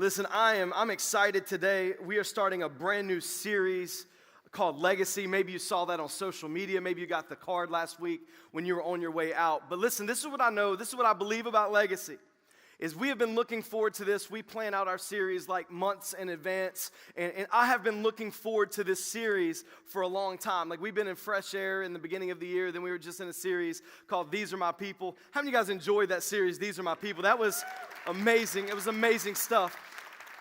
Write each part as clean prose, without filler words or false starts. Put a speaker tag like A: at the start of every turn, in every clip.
A: Listen, I'm excited today. We are starting a brand new series called Legacy. Maybe you saw that on social media. Maybe you got the card last week when you were on your way out. But listen, this is what I know. This is what I believe about Legacy. Is we have been looking forward to this. We plan out our series like months in advance. And I have been looking forward to this series for a long time. Like we've been in Fresh Air in the beginning of the year. Then we were just in a series called These Are My People. How many of you guys enjoyed that series, These Are My People? That was amazing. It was amazing stuff.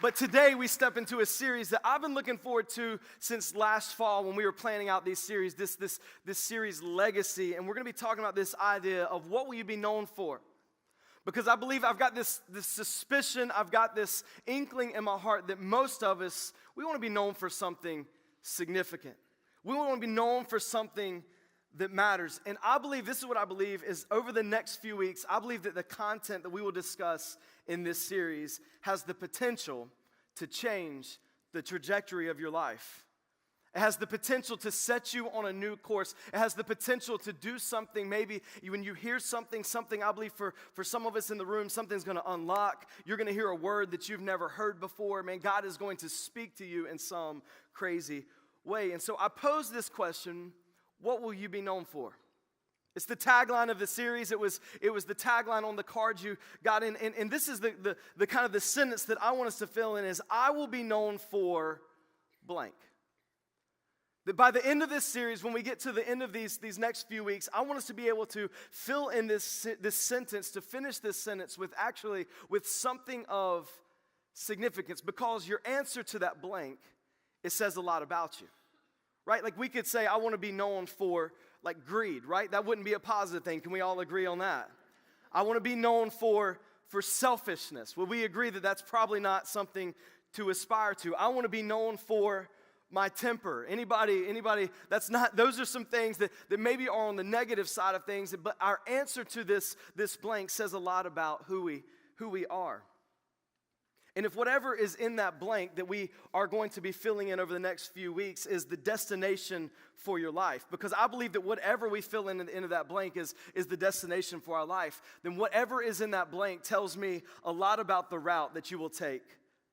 A: But today we step into a series that I've been looking forward to since last fall when we were planning out these series, this series Legacy. And we're going to be talking about this idea of what will you be known for? Because I believe I've got this suspicion, I've got this inkling in my heart that most of us, we want to be known for something significant. We want to be known for something that matters. And I believe, this is what I believe, is over the next few weeks, I believe that the content that we will discuss in this series has the potential to change the trajectory of your life. It has the potential to set you on a new course. It has the potential to do something. Maybe when you hear something I believe for some of us in the room, something's going to unlock. You're going to hear a word that you've never heard before. Man, God is going to speak to you in some crazy way. And so I pose this question, what will you be known for? It's the tagline of the series. It was the tagline on the card you got in. And this is the kind of the sentence that I want us to fill in is, I will be known for blank. That by the end of this series, when we get to the end of these next few weeks, I want us to be able to fill in this sentence, to finish this sentence with something of significance. Because your answer to that blank, it says a lot about you. Right? Like we could say, I want to be known for like greed, right? That wouldn't be a positive thing. Can we all agree on that? I want to be known for selfishness. Will we agree that that's probably not something to aspire to? I want to be known for my temper. Anybody, that's not, those are some things that maybe are on the negative side of things, but our answer to this blank says a lot about who we are. And if whatever is in that blank that we are going to be filling in over the next few weeks is the destination for your life, because I believe that whatever we fill in into that blank is the destination for our life, then whatever is in that blank tells me a lot about the route that you will take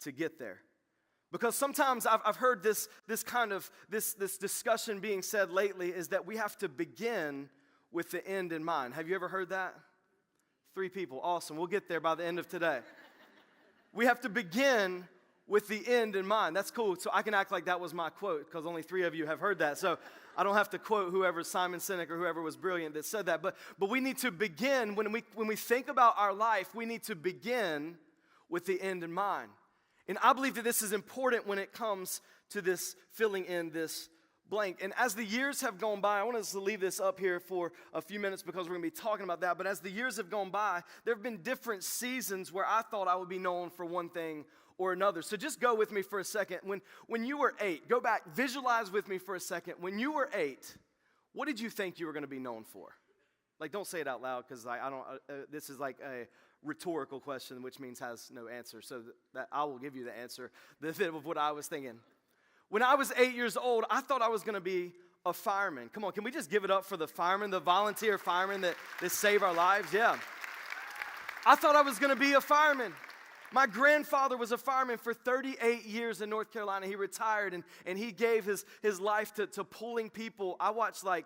A: to get there. Because sometimes I've heard this discussion being said lately is that we have to begin with the end in mind. Have you ever heard that? 3 people, awesome. We'll get there by the end of today. We have to begin with the end in mind. That's cool. So I can act like that was my quote because only 3 of you have heard that. So I don't have to quote whoever, Simon Sinek or whoever was brilliant that said that. But we need to begin, when we think about our life, we need to begin with the end in mind. And I believe that this is important when it comes to this filling in this blank. And as the years have gone by, I want us to leave this up here for a few minutes because we're going to be talking about that. But as the years have gone by, there have been different seasons where I thought I would be known for one thing or another. So just go with me for a second. When you were 8, go back, visualize with me for a second. When you were 8, what did you think you were going to be known for? Like, don't say it out loud because I don't. This is like a rhetorical question, which means has no answer. So that I will give you the answer of what I was thinking. When I was 8 years old, I thought I was going to be a fireman. Come on, can we just give it up for the firemen, the volunteer firemen that save our lives? Yeah. I thought I was going to be a fireman. My grandfather was a fireman for 38 years in North Carolina. He retired and he gave his life to pulling people. I watched like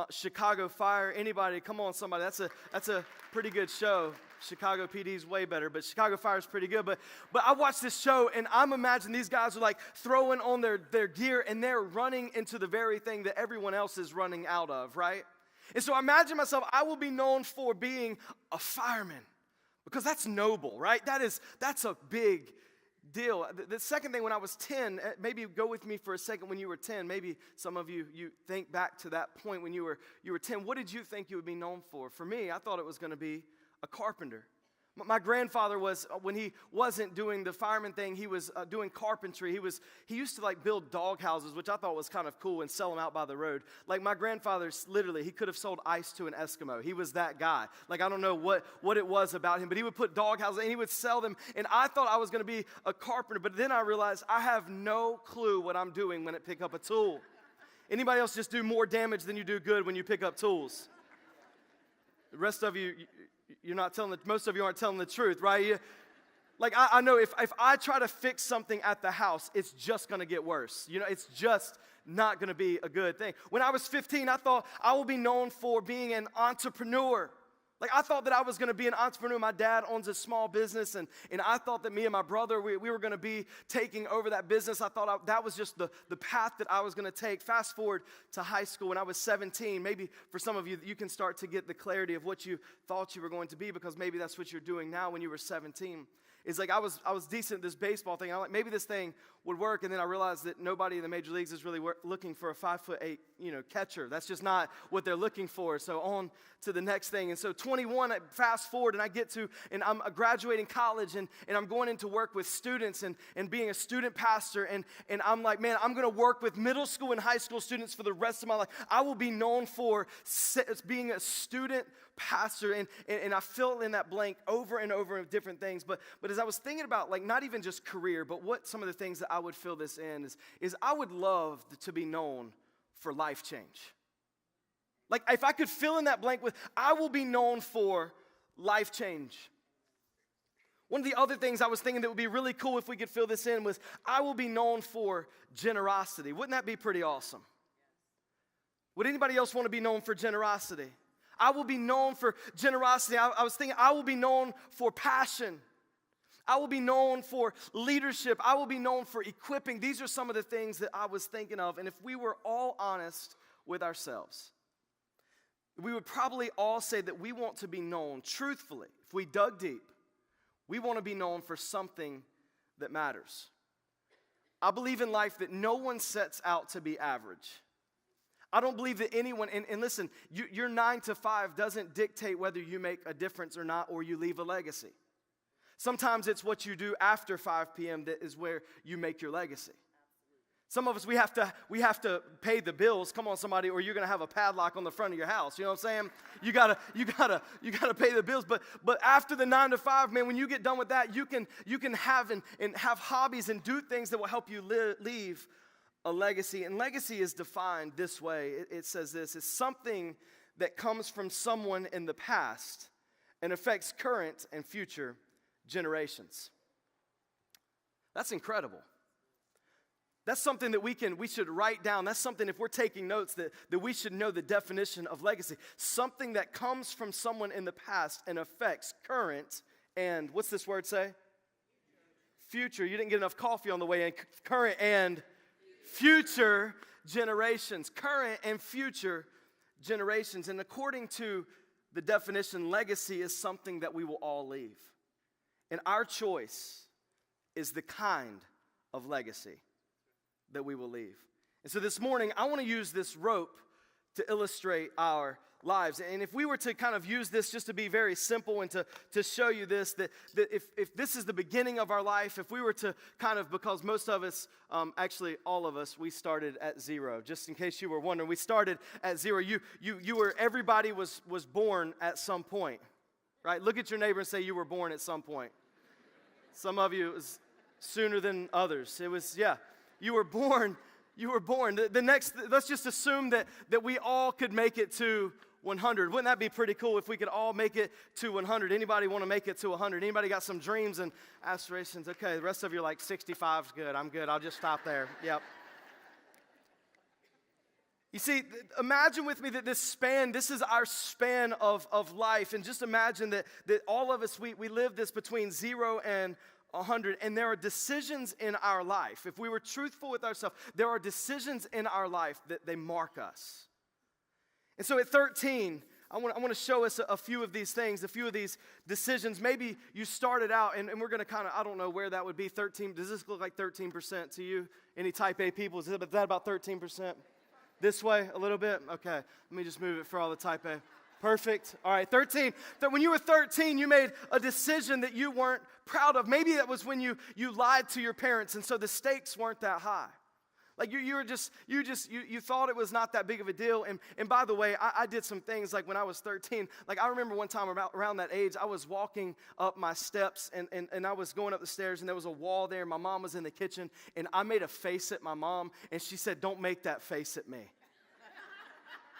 A: Chicago Fire. Anybody? Come on, somebody. That's a pretty good show. Chicago PD is way better, but Chicago Fire is pretty good. But I watched this show and I'm imagining these guys are like throwing on their gear and they're running into the very thing that everyone else is running out of, right? And so I imagine myself, I will be known for being a fireman. Because that's noble, right? That's a big deal. The second thing, when I was 10, maybe go with me for a second when you were 10. Maybe some of you think back to that point when you were 10. What did you think you would be known for? For me, I thought it was going to be a carpenter. My grandfather was, when he wasn't doing the fireman thing, he was doing carpentry. He used to like build dog houses, which I thought was kind of cool, and sell them out by the road. Like my grandfather, literally, he could have sold ice to an Eskimo. He was that guy. Like I don't know what it was about him, but he would put dog houses and he would sell them. And I thought I was going to be a carpenter, but then I realized I have no clue what I'm doing when I pick up a tool. Anybody else just do more damage than you do good when you pick up tools? The rest of you, you're not telling most of you aren't telling the truth, right? Like, I know if I try to fix something at the house, it's just going to get worse. You know, it's just not going to be a good thing. When I was 15, I thought I will be known for being an entrepreneur. Like, I thought that I was going to be an entrepreneur. My dad owns a small business, and I thought that me and my brother, we were going to be taking over that business. I thought that was just the path that I was going to take. Fast forward to high school when I was 17. Maybe for some of you, you can start to get the clarity of what you thought you were going to be, because maybe that's what you're doing now when you were 17. It's like I was decent at this baseball thing. I'm like, maybe this thing would work, and then I realized that nobody in the major leagues is really looking for a 5'8", catcher. That's just not what they're looking for. So on to the next thing. And so 21, I fast forward, and I get to, and I'm graduating college, and I'm going into work with students and being a student pastor, and I'm like, man, I'm going to work with middle school and high school students for the rest of my life. I will be known for being a student pastor, and I fill in that blank over and over of different things. But as I was thinking about, like, not even just career, but what some of the things that I would fill this in is I would love to be known for life change. Like, if I could fill in that blank with, I will be known for life change. One of the other things I was thinking that would be really cool if we could fill this in was, I will be known for generosity. Wouldn't that be pretty awesome? Would anybody else want to be known for generosity? I will be known for generosity. I was thinking, I will be known for passion. I will be known for leadership. I will be known for equipping. These are some of the things that I was thinking of. And if we were all honest with ourselves, we would probably all say that we want to be known, truthfully, if we dug deep, we want to be known for something that matters. I believe in life that no one sets out to be average. I don't believe that anyone, and listen, your 9 to 5 doesn't dictate whether you make a difference or not, or you leave a legacy. Sometimes it's what you do after 5 p.m. that is where you make your legacy. Some of us, we have to pay the bills. Come on, somebody, or you're going to have a padlock on the front of your house. You know what I'm saying? You gotta pay the bills. But after the 9 to 5, man, when you get done with that, you can have and have hobbies and do things that will help you leave a legacy. And legacy is defined this way. It says this: it's something that comes from someone in the past and affects current and future generations. That's incredible. That's something that we should write down. That's something, if we're taking notes, that we should know the definition of legacy. Something that comes from someone in the past and affects current and, what's this word say? Future. You didn't get enough coffee on the way in. Current and future generations. Current and future generations. And according to the definition, legacy is something that we will all leave. And our choice is the kind of legacy that we will leave. And so this morning, I want to use this rope to illustrate our lives. And if we were to kind of use this just to be very simple and to show you this, that if this is the beginning of our life, if we were to kind of, because most of us, actually all of us, we started at zero. Just in case you were wondering, we started at zero. Everybody was born at some point, right? Look at your neighbor and say you were born at some point. Some of you, it was sooner than others. It was, yeah, you were born. The next, let's just assume that we all could make it to 100. Wouldn't that be pretty cool if we could all make it to 100? Anybody want to make it to 100? Anybody got some dreams and aspirations? Okay, the rest of you are like 65 is good. I'm good. I'll just stop there. Yep. You see, imagine with me that this is our span of life. And just imagine that all of us, we live this between 0 and 100. And there are decisions in our life. If we were truthful with ourselves, there are decisions in our life that they mark us. And so at 13, I want to show us a few of these things, a few of these decisions. Maybe you started out, and we're going to kind of, I don't know where that would be, 13. Does this look like 13% to you? Any type A people? Is that about 13%? This way a little bit? Okay, let me just move it for all the type A. Perfect. All right, 13. When you were 13, you made a decision that you weren't proud of. Maybe that was when you lied to your parents, and so the stakes weren't that high. Like you thought it was not that big of a deal. And by the way, I did some things like when I was 13. Like I remember one time around that age, I was walking up my steps and I was going up the stairs and there was a wall there. My mom was in the kitchen and I made a face at my mom and she said, "Don't make that face at me."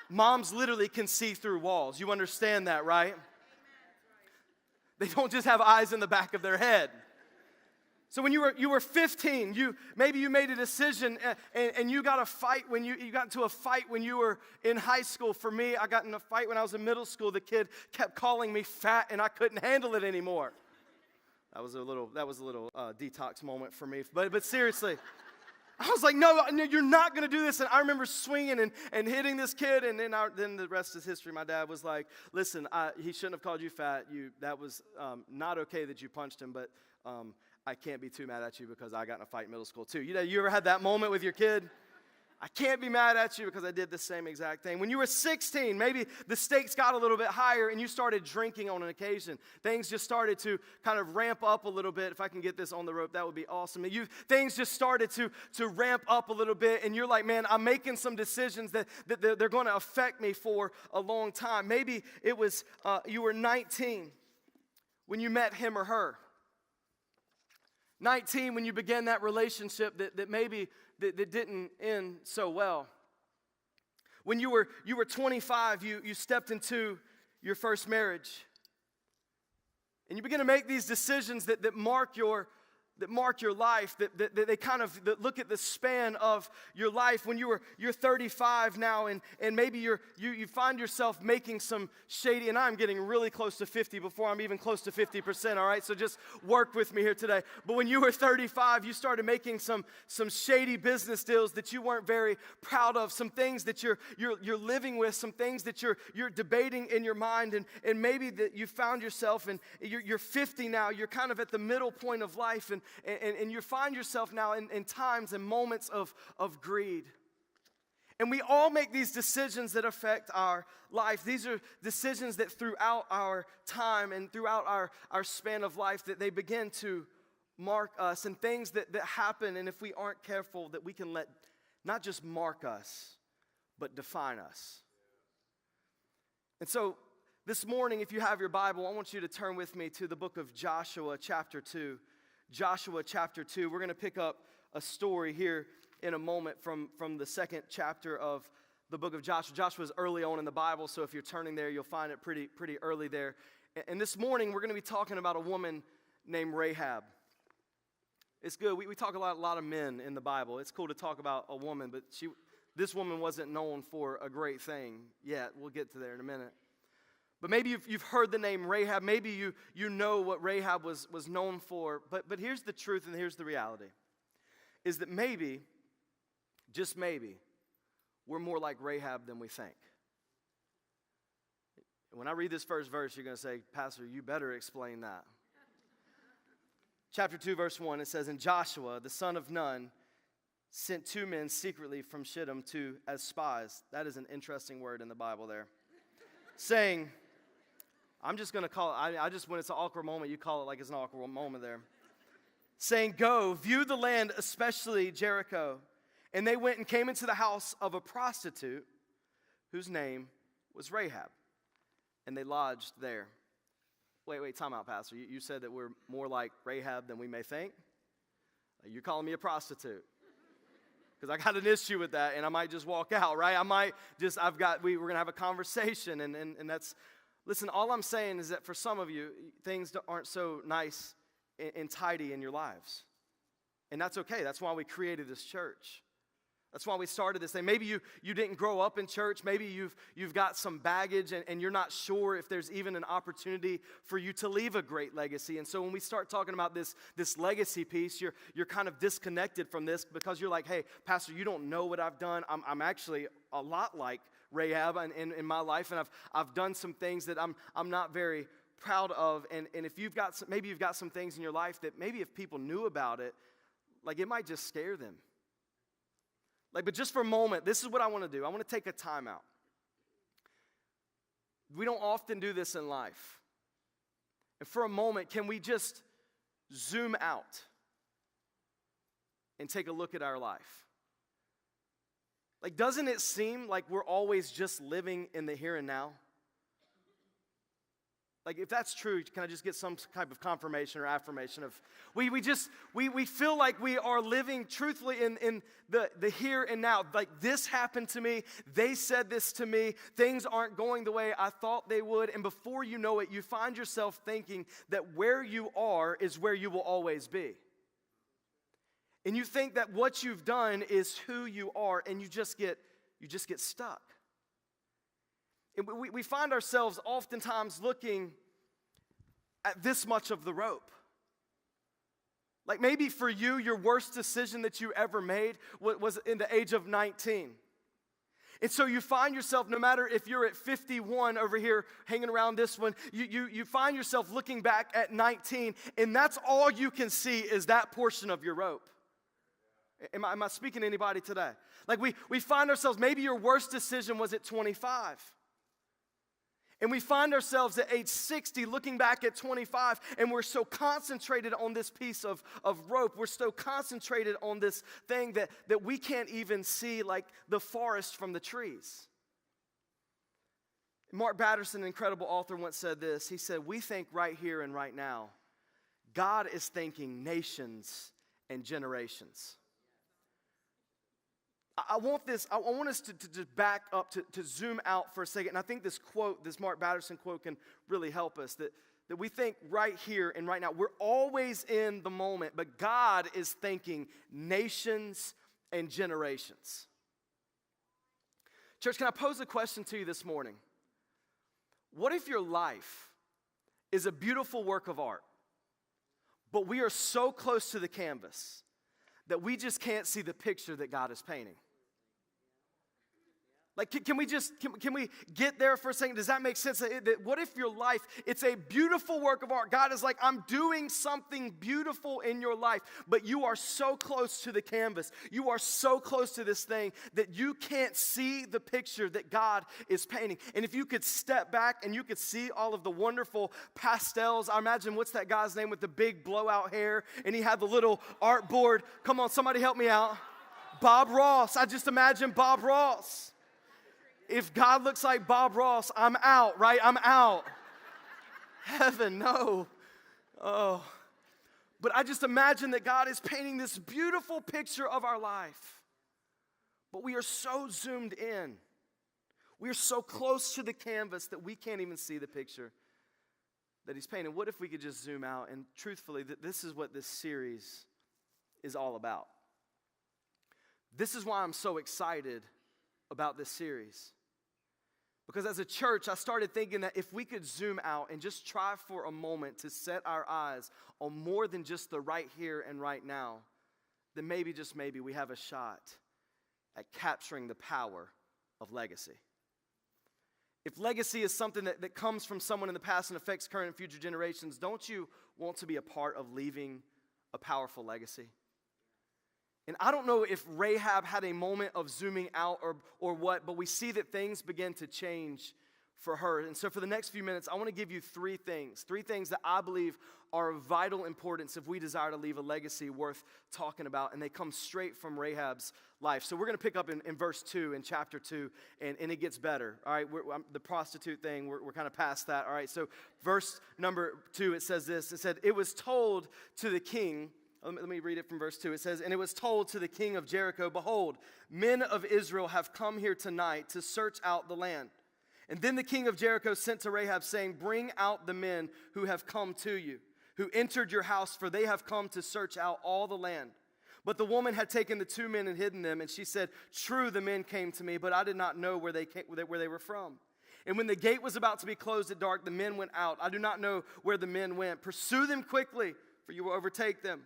A: Moms literally can see through walls. You understand that, right? They don't just have eyes in the back of their head. So when you were 15, maybe you made a decision and you got you got into a fight when you were in high school. For me, I got in a fight when I was in middle school. The kid kept calling me fat and I couldn't handle it anymore. That was a little detox moment for me. But seriously, I was like, no, you're not going to do this. And I remember swinging and hitting this kid. And then the rest is history. My dad was like, listen, he shouldn't have called you fat. That was not okay that you punched him, but I can't be too mad at you because I got in a fight in middle school too. You ever had that moment with your kid? I can't be mad at you because I did the same exact thing. When you were 16, maybe the stakes got a little bit higher and you started drinking on an occasion. Things just started to kind of ramp up a little bit. If I can get this on the rope, that would be awesome. Things just started to ramp up a little bit and you're like, man, I'm making some decisions that they're going to affect me for a long time. Maybe it was you were 19 when you met him or her. 19 when you began that relationship that maybe that didn't end so well. When you were 25, you stepped into your first marriage. And you begin to make these decisions that mark your life, that they kind of that look at the span of your life. When you're 35 now, and maybe you find yourself making some shady, and I'm getting really close to 50 before I'm even close to 50%, all right? So just work with me here today. But when you were 35, you started making some shady business deals that you weren't very proud of, some things that you're living with, some things that you're debating in your mind, and maybe that you found yourself, and you're 50 now, you're kind of at the middle point of life, and you find yourself now in times and moments of greed. And we all make these decisions that affect our life. These are decisions that throughout our time and throughout our span of life that they begin to mark us, and things that happen, and if we aren't careful, that we can let not just mark us, but define us. And so this morning, if you have your Bible, I want you to turn with me to the book of Joshua chapter 2. Joshua chapter 2. We're going to pick up a story here in a moment from the second chapter of the book of Joshua. Joshua is early on in the Bible, so if you're turning there, you'll find it pretty early there. And this morning, we're going to be talking about a woman named Rahab. It's good. We talk a lot of men in the Bible. It's cool to talk about a woman, but this woman wasn't known for a great thing yet. We'll get to there in a minute. But maybe you've heard the name Rahab. Maybe you know what Rahab was known for. But here's the truth and here's the reality. Is that maybe, just maybe, we're more like Rahab than we think. When I read this first verse, you're going to say, Pastor, you better explain that. Chapter 2, verse 1, it says, And Joshua, the son of Nun, sent 2 men secretly from Shittim as spies. That is an interesting word in the Bible there. Saying, I'm just going to call it, when it's an awkward moment, you call it like it's an awkward moment there. Saying, go, view the land, especially Jericho. And they went and came into the house of a prostitute whose name was Rahab. And they lodged there. Wait, time out, Pastor. You said that we're more like Rahab than we may think? You're calling me a prostitute. Because I got an issue with that, and I might just walk out, right? We're going to have a conversation, and that's, listen, all I'm saying is that for some of you, things aren't so nice and tidy in your lives. And that's okay. That's why we created this church. That's why we started this thing. Maybe you didn't grow up in church. Maybe you've got some baggage and you're not sure if there's even an opportunity for you to leave a great legacy. And so when we start talking about this legacy piece, you're kind of disconnected from this because you're like, hey, Pastor, you don't know what I've done. I'm actually a lot like Rahab in my life, and I've done some things that I'm not very proud of. And if you've got some things in your life that maybe if people knew about it, like it might just scare them. But just for a moment, this is what I want to do. I want to take a time out. We don't often do this in life. And for a moment, can we just zoom out and take a look at our life? Doesn't it seem like we're always just living in the here and now? If that's true, can I just get some type of confirmation or affirmation of we feel like we are living truthfully in the here and now. This happened to me, they said this to me, things aren't going the way I thought they would, and before you know it, you find yourself thinking that where you are is where you will always be. And you think that what you've done is who you are, and you just get stuck. And we find ourselves oftentimes looking at this much of the rope. Like maybe for you, your worst decision that you ever made was in the age of 19. And so you find yourself, no matter if you're at 51 over here hanging around this one, you find yourself looking back at 19, and that's all you can see is that portion of your rope. Am I speaking to anybody today? Like we find ourselves, maybe your worst decision was at 25. And we find ourselves at age 60 looking back at 25, and we're so concentrated on this piece of rope. We're so concentrated on this thing that we can't even see like the forest from the trees. Mark Batterson, an incredible author, once said this. He said, "We think right here and right now. God is thinking nations and generations." I want us to just back up, to zoom out for a second. And I think this quote, this Mark Batterson quote, can really help us. That we think right here and right now. We're always in the moment, but God is thinking nations and generations. Church, can I pose a question to you this morning? What if your life is a beautiful work of art, but we are so close to the canvas that we just can't see the picture that God is painting? Like, can we get there for a second? Does that make sense? What if your life, it's a beautiful work of art? God is like, I'm doing something beautiful in your life, but you are so close to the canvas. You are so close to this thing that you can't see the picture that God is painting. And if you could step back and you could see all of the wonderful pastels, I imagine, what's that guy's name with the big blowout hair? And he had the little art board. Come on, somebody help me out. Bob Ross. I just imagine Bob Ross. If God looks like Bob Ross, I'm out, right? I'm out. Heaven, no. Oh. But I just imagine that God is painting this beautiful picture of our life. But we are so zoomed in. We are so close to the canvas that we can't even see the picture that He's painting. What if we could just zoom out? And truthfully, this is what this series is all about. This is why I'm so excited about this series. Because as a church, I started thinking that if we could zoom out and just try for a moment to set our eyes on more than just the right here and right now, then maybe, just maybe, we have a shot at capturing the power of legacy. If legacy is something that comes from someone in the past and affects current and future generations, don't you want to be a part of leaving a powerful legacy? And I don't know if Rahab had a moment of zooming out or what, but we see that things begin to change for her. And so for the next few minutes, I want to give you three things that I believe are of vital importance if we desire to leave a legacy worth talking about, and they come straight from Rahab's life. So we're going to pick up in verse 2, in chapter 2, and it gets better. All right, the prostitute thing, we're kind of past that. All right, so verse number 2, it says this. It said, "It was told to the king," let me read it from verse 2. It says, "And it was told to the king of Jericho, behold, men of Israel have come here tonight to search out the land. And then the king of Jericho sent to Rahab, saying, Bring out the men who have come to you, who entered your house, for they have come to search out all the land. But the woman had taken the 2 men and hidden them, and she said, True, the men came to me, but I did not know where they were from. And when the gate was about to be closed at dark, the men went out. I do not know where the men went. Pursue them quickly, for you will overtake them.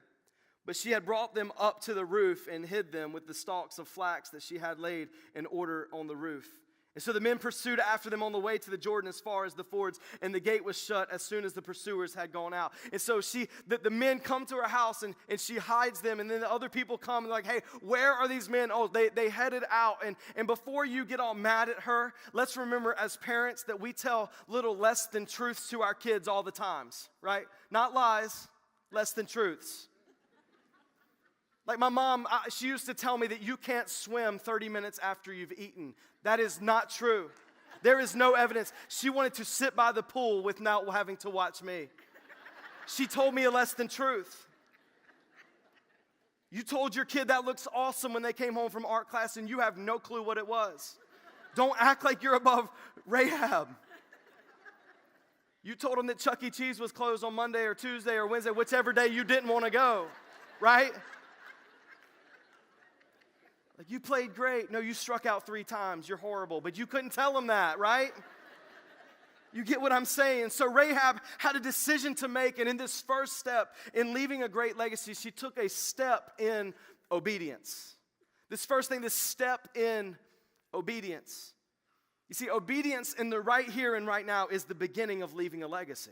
A: But she had brought them up to the roof and hid them with the stalks of flax that she had laid in order on the roof. And so the men pursued after them on the way to the Jordan as far as the fords, and the gate was shut as soon as the pursuers had gone out. And so the men come to her house, and she hides them, and then the other people come and they're like, hey, where are these men? Oh, they headed out. And before you get all mad at her, let's remember as parents that we tell little less than truths to our kids all the times, right? Not lies, less than truths. Like my mom, she used to tell me that you can't swim 30 minutes after you've eaten. That is not true. There is no evidence. She wanted to sit by the pool without having to watch me. She told me a less than truth. You told your kid that looks awesome when they came home from art class and you have no clue what it was. Don't act like you're above Rahab. You told them that Chuck E. Cheese was closed on Monday or Tuesday or Wednesday, whichever day you didn't want to go, right? Like, you played great. No, you struck out 3 times. You're horrible. But you couldn't tell them that, right? You get what I'm saying? So Rahab had a decision to make, and in this first step in leaving a great legacy, she took a step in obedience. This first thing, this step in obedience. You see, obedience in the right here and right now is the beginning of leaving a legacy.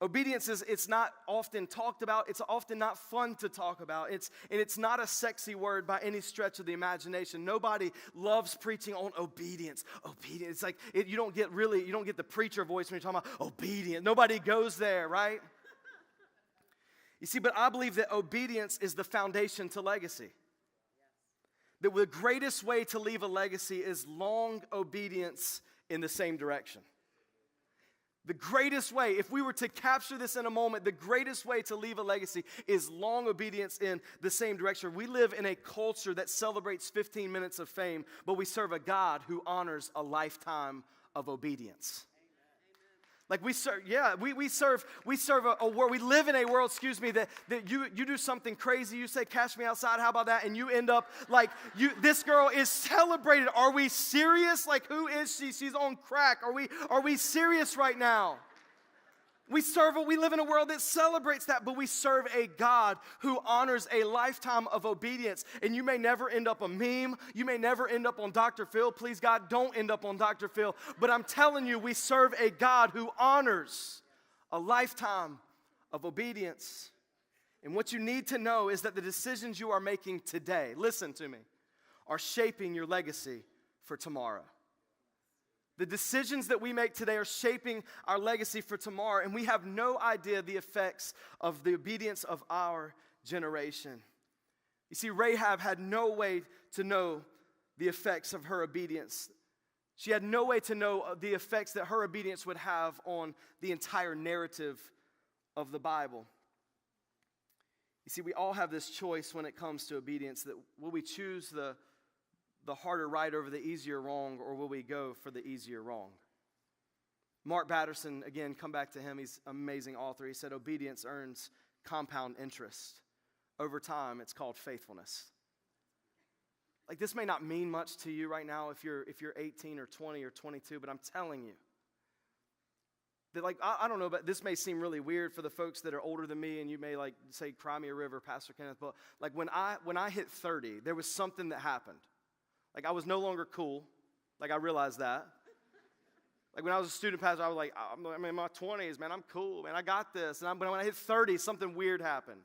A: Obedience it's not often talked about. It's often not fun to talk about. It's not a sexy word by any stretch of the imagination. Nobody loves preaching on obedience. Obedience. It's like you don't get the preacher voice when you're talking about obedience. Nobody goes there, right? You see, but I believe that obedience is the foundation to legacy. That the greatest way to leave a legacy is long obedience in the same direction. The greatest way, if we were to capture this in a moment, the greatest way to leave a legacy is long obedience in the same direction. We live in a culture that celebrates 15 minutes of fame, but we serve a God who honors a lifetime of obedience. Like we serve a world, we live in a world, that you do something crazy, you say, cash me outside, how about that? And you end up like, this girl is celebrated. Are we serious? Like, who is she? She's on crack. Are we serious right now? We live in a world that celebrates that, but we serve a God who honors a lifetime of obedience. And you may never end up a meme. You may never end up on Dr. Phil. Please, God, don't end up on Dr. Phil. But I'm telling you, we serve a God who honors a lifetime of obedience. And what you need to know is that the decisions you are making today, listen to me, are shaping your legacy for tomorrow. The decisions that we make today are shaping our legacy for tomorrow, and we have no idea the effects of the obedience of our generation. You see, Rahab had no way to know the effects of her obedience. She had no way to know the effects that her obedience would have on the entire narrative of the Bible. You see, we all have this choice when it comes to obedience, that will we choose the harder right over the easier wrong, or will we go for the easier wrong? Mark Batterson, again, come back to him. He's an amazing author. He said, obedience earns compound interest. Over time, it's called faithfulness. Like, this may not mean much to you right now if you're 18 or 20 or 22, but I'm telling you that, like, I don't know, but this may seem really weird for the folks that are older than me, and you may like say, cry me a river, Pastor Kenneth, but like when I hit 30, there was something that happened. Like, I was no longer cool. Like, I realized that. Like, when I was a student pastor, I was like, I'm in my 20s, man, I'm cool, man, I got this. And when I hit 30, something weird happened.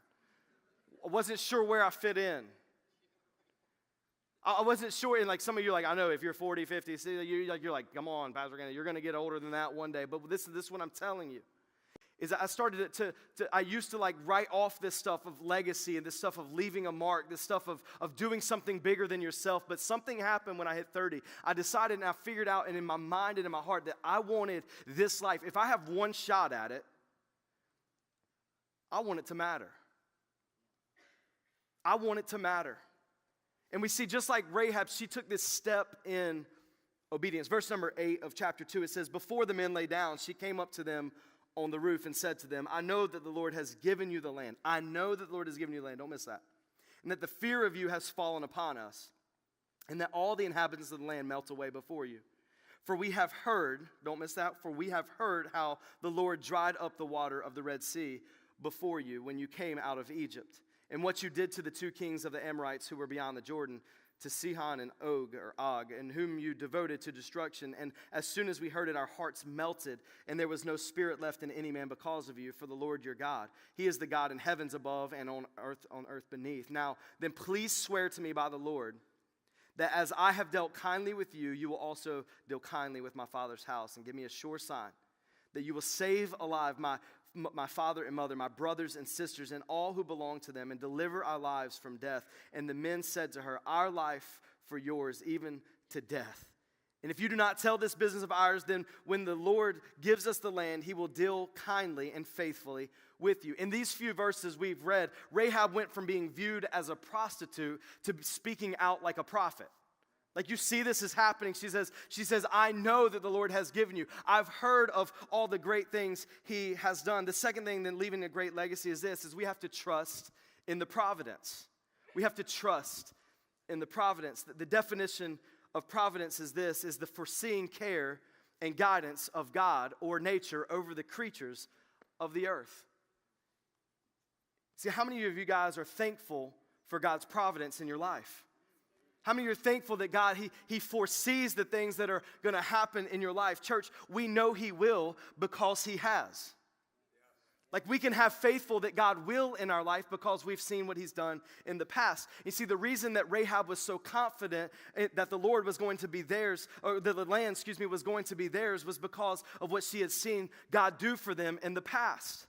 A: I wasn't sure where I fit in. I wasn't sure, and like some of you are like, I know if you're 40, 50, you're like, come on, Pastor Kenneth, you're going to get older than that one day. But this is what I'm telling you. Is I started I used to like write off this stuff of legacy and this stuff of leaving a mark, this stuff of doing something bigger than yourself. But something happened when I hit 30. I decided and I figured out, and in my mind and in my heart, that I wanted this life. If I have one shot at it, I want it to matter. I want it to matter. And we see, just like Rahab, she took this step in obedience. Verse number 8 of chapter 2, it says, before the men lay down, she came up to them on the roof and said to them, I know that the Lord has given you the land. I know that the Lord has given you the land. Don't miss that. And that the fear of you has fallen upon us, and that all the inhabitants of the land melt away before you. For we have heard, don't miss that, for we have heard how the Lord dried up the water of the Red Sea before you when you came out of Egypt, and what you did to the 2 kings of the Amorites who were beyond the Jordan, to Sihon and Og, and whom you devoted to destruction. And as soon as we heard it, our hearts melted, and there was no spirit left in any man because of you, for the Lord your God, He is the God in heavens above and on earth beneath. Now, then please swear to me by the Lord that as I have dealt kindly with you, you will also deal kindly with my father's house, and give me a sure sign that you will save alive my father and mother, my brothers and sisters, and all who belong to them, and deliver our lives from death. And the men said to her, our life for yours, even to death. And if you do not tell this business of ours, then when the Lord gives us the land, He will deal kindly and faithfully with you. In these few verses we've read, Rahab went from being viewed as a prostitute to speaking out like a prophet. Like, you see this is happening. She says, I know that the Lord has given you. I've heard of all the great things He has done. The second thing in leaving a great legacy is we have to trust in the providence. We have to trust in the providence. The definition of providence is this, is the foreseeing care and guidance of God or nature over the creatures of the earth. See, how many of you guys are thankful for God's providence in your life? How many of you are thankful that God, He foresees the things that are going to happen in your life? Church, we know He will because He has. Like, we can have faithful that God will in our life because we've seen what He's done in the past. You see, the reason that Rahab was so confident that the Lord was going to be theirs, or the land, was going to be theirs, was because of what she had seen God do for them in the past.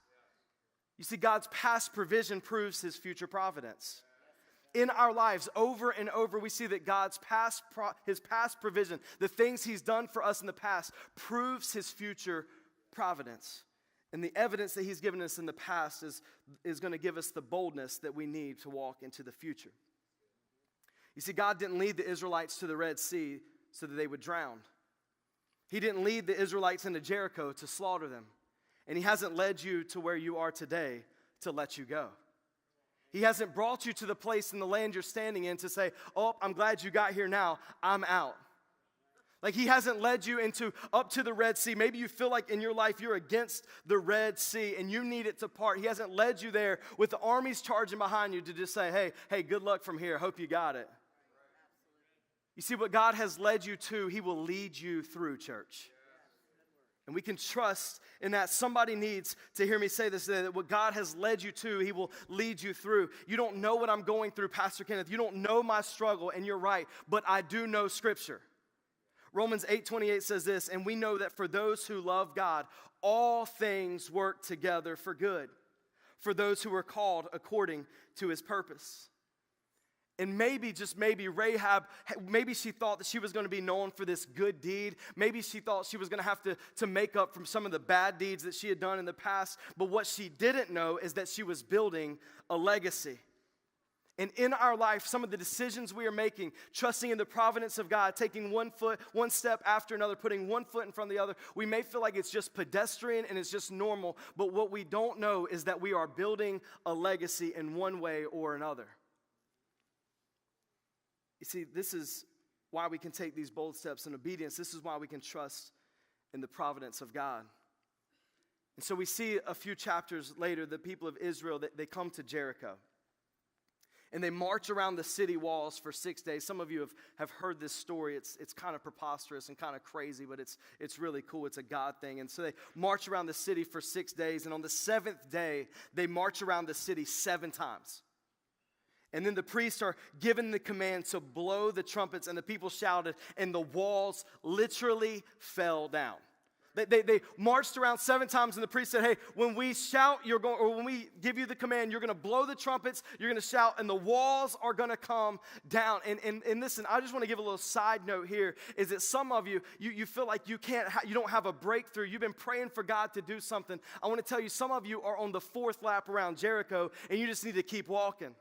A: You see, God's past provision proves His future providence. In our lives, over and over, we see that God's His past provision, the things He's done for us in the past, proves His future providence. And the evidence that He's given us in the past is going to give us the boldness that we need to walk into the future. You see, God didn't lead the Israelites to the Red Sea so that they would drown. He didn't lead the Israelites into Jericho to slaughter them. And He hasn't led you to where you are today to let you go. He hasn't brought you to the place in the land you're standing in to say, oh, I'm glad you got here now, I'm out. Like, He hasn't led you up to the Red Sea. Maybe you feel like in your life you're against the Red Sea and you need it to part. He hasn't led you there with the armies charging behind you to just say, hey, good luck from here. Hope you got it. You see, what God has led you to, He will lead you through, church. And we can trust in that. Somebody needs to hear me say this today, that what God has led you to, He will lead you through. You don't know what I'm going through, Pastor Kenneth. You don't know my struggle, and you're right, but I do know Scripture. Romans 8:28 says this, and we know that for those who love God, all things work together for good, for those who are called according to His purpose. And maybe, just maybe, Rahab, maybe she thought that she was going to be known for this good deed. Maybe she thought she was going to have to make up from some of the bad deeds that she had done in the past. But what she didn't know is that she was building a legacy. And in our life, some of the decisions we are making, trusting in the providence of God, taking one step after another, putting one foot in front of the other, we may feel like it's just pedestrian and it's just normal. But what we don't know is that we are building a legacy in one way or another. You see, this is why we can take these bold steps in obedience. This is why we can trust in the providence of God. And so we see a few chapters later, the people of Israel, they come to Jericho. And they march around the city walls for 6 days. Some of you have heard this story. It's kind of preposterous and kind of crazy, but it's really cool. It's a God thing. And so they march around the city for 6 days. And on the seventh day, they march around the city 7 times. And then the priests are given the command to blow the trumpets, and the people shouted, and the walls literally fell down. They marched around 7 times, and the priest said, hey, when we shout, when we give you the command, you're going to blow the trumpets, you're going to shout, and the walls are going to come down. And listen, I just want to give a little side note here, is that some of you feel like you don't have a breakthrough. You've been praying for God to do something. I want to tell you, some of you are on the 4th lap around Jericho, and you just need to keep walking.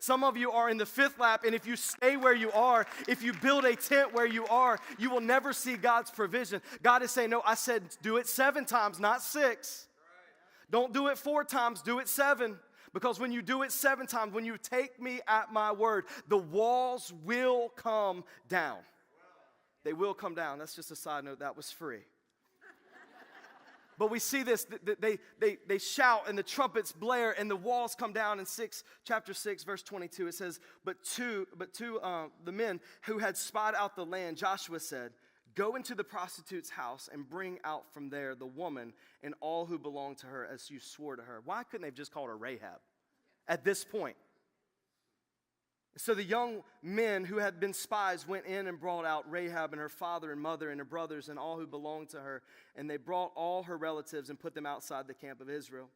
A: Some of you are in the 5th lap, and if you stay where you are, if you build a tent where you are, you will never see God's provision. God is saying, no, I said do it 7 times, not 6. Don't do it 4 times, do it 7. Because when you do it 7 times, when you take me at my word, the walls will come down. They will come down. That's just a side note. That was free. But we see this, they shout and the trumpets blare and the walls come down. In chapter 6, verse 22, it says, But the men who had spied out the land, Joshua said, go into the prostitute's house and bring out from there the woman and all who belong to her as you swore to her. Why couldn't they have just called her Rahab at this point? So the young men who had been spies went in and brought out Rahab and her father and mother and her brothers and all who belonged to her. And they brought all her relatives and put them outside the camp of Israel.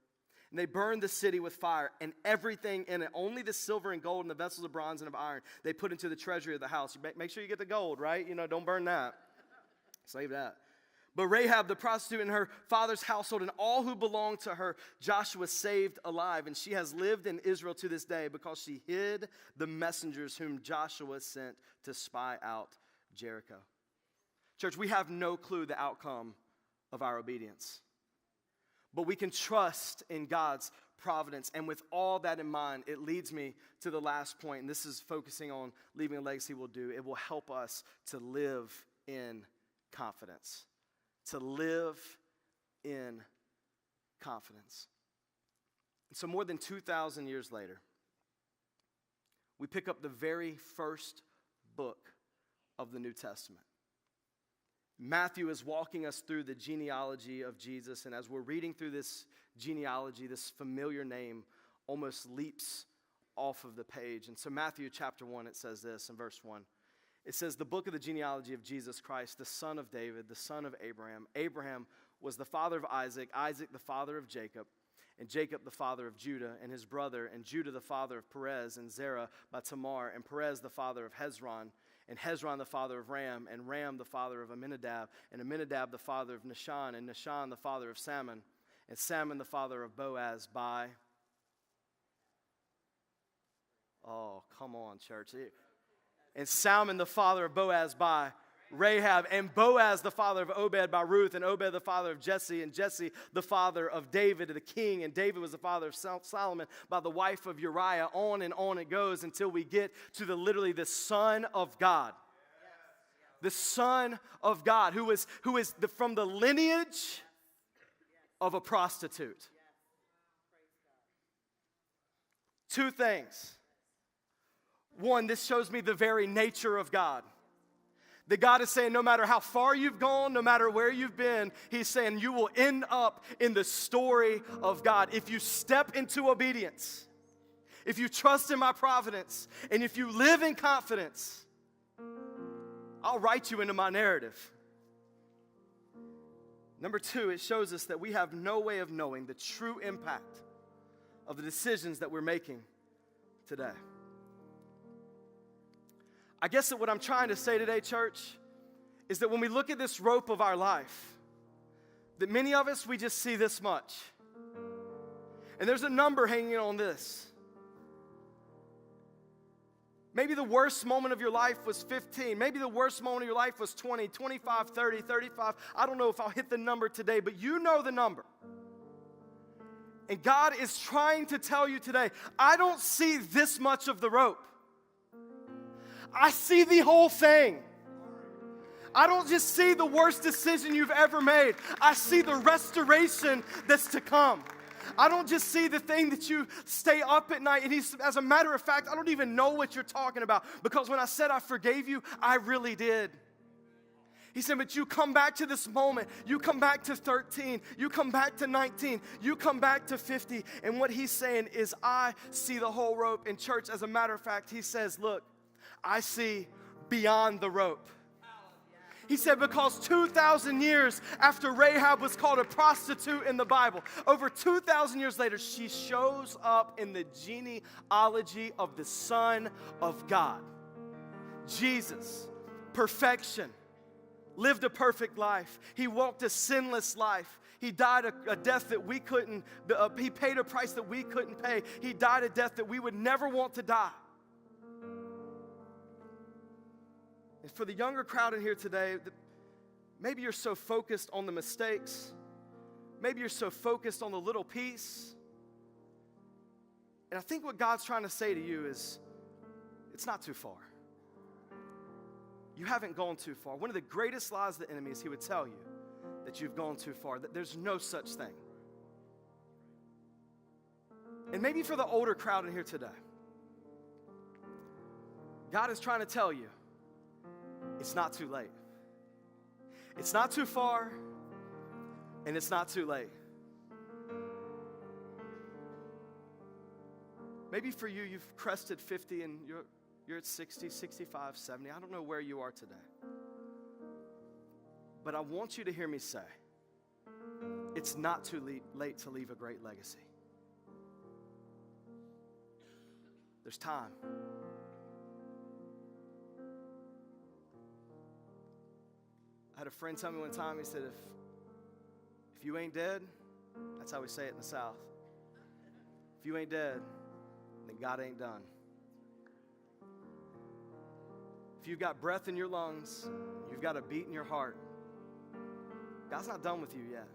A: And they burned the city with fire and everything in it. Only the silver and gold and the vessels of bronze and of iron they put into the treasury of the house. Make sure you get the gold, right? Don't burn that. Save that. But Rahab the prostitute and her father's household and all who belonged to her, Joshua saved alive. And she has lived in Israel to this day because she hid the messengers whom Joshua sent to spy out Jericho. Church, we have no clue the outcome of our obedience. But we can trust in God's providence. And with all that in mind, it leads me to the last point, and this is focusing on leaving a legacy will do. It will help us to live in confidence. To live in confidence. And so more than 2,000 years later, we pick up the very first book of the New Testament. Matthew is walking us through the genealogy of Jesus, and as we're reading through this genealogy, this familiar name almost leaps off of the page. And so Matthew chapter 1, it says this in verse 1. It says, the book of the genealogy of Jesus Christ, the son of David, the son of Abraham. Abraham was the father of Isaac, Isaac the father of Jacob, and Jacob the father of Judah and his brother, and Judah the father of Perez, and Zerah by Tamar, and Perez the father of Hezron, and Hezron the father of Ram, and Ram the father of Amminadab, and Amminadab the father of Nahshon, and Nahshon the father of Salmon, and Salmon the father of Boaz by... Oh, come on, church. And Salmon the father of Boaz by Rahab, and Boaz the father of Obed by Ruth, and Obed the father of Jesse, and Jesse the father of David the king, and David was the father of Solomon by the wife of Uriah. On and on it goes until we get to literally the Son of God. The Son of God, who is from the lineage of a prostitute. Two things. One, this shows me the very nature of God. That God is saying no matter how far you've gone, no matter where you've been, He's saying you will end up in the story of God. If you step into obedience, if you trust in my providence, and if you live in confidence, I'll write you into my narrative. Number two, it shows us that we have no way of knowing the true impact of the decisions that we're making today. I guess that what I'm trying to say today, church, is that when we look at this rope of our life, that many of us, we just see this much. And there's a number hanging on this. Maybe the worst moment of your life was 15. Maybe the worst moment of your life was 20, 25, 30, 35. I don't know if I'll hit the number today, but you know the number. And God is trying to tell you today, I don't see this much of the rope. I see the whole thing. I don't just see the worst decision you've ever made. I see the restoration that's to come. I don't just see the thing that you stay up at night. And as a matter of fact, I don't even know what you're talking about. Because when I said I forgave you, I really did. He said, but you come back to this moment. You come back to 13. You come back to 19. You come back to 50. And what he's saying is, I see the whole rope. In church, as a matter of fact, he says, look, I see beyond the rope. He said because 2,000 years after Rahab was called a prostitute in the Bible, over 2,000 years later, she shows up in the genealogy of the Son of God. Jesus, perfection, lived a perfect life. He walked a sinless life. He died a death that we couldn't, he paid a price that we couldn't pay. He died a death that we would never want to die. And for the younger crowd in here today, maybe you're so focused on the mistakes. Maybe you're so focused on the little piece. And I think what God's trying to say to you is, it's not too far. You haven't gone too far. One of the greatest lies of the enemy is he would tell you that you've gone too far, that there's no such thing. And maybe for the older crowd in here today, God is trying to tell you, it's not too late. It's not too far, and it's not too late. Maybe for you, you've crested 50 and you're at 60, 65, 70. I don't know where you are today. But I want you to hear me say, it's not too late to leave a great legacy. There's time. I had a friend tell me one time, he said, if you ain't dead, that's how we say it in the South. If you ain't dead, then God ain't done. If you've got breath in your lungs, you've got a beat in your heart, God's not done with you yet.